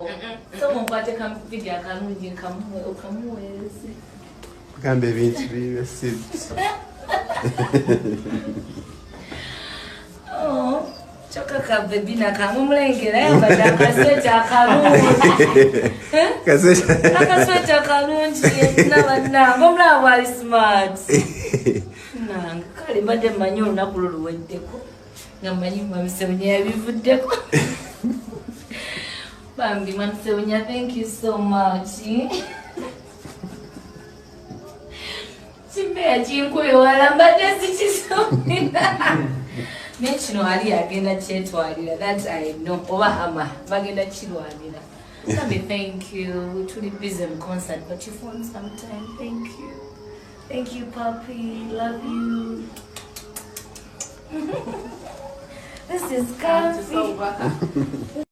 So Onkwate come video akalungi okamuweze. Gambe bintu bibe sit. Oh, choka ka baby na kamulengera yambadde akasweta akalungi. Akasweta akalungi nabannange omulaba bwali smart. Nange kale mbadde mmanyi olunaku luluweddeko nga mmanyi Musanyufu yabivuddeko. Bambi Musanyufu, thank you so much. Chimbeya chinkwewala mbadde sikisomera. Nekino ali agenda kyetwalira, that I know. Oba hama bagenda kirwanira. Bambi, thank you. Tuli busy in concert, but you found some time. Thank you. Thank you, Papi. Love you. This is comfy.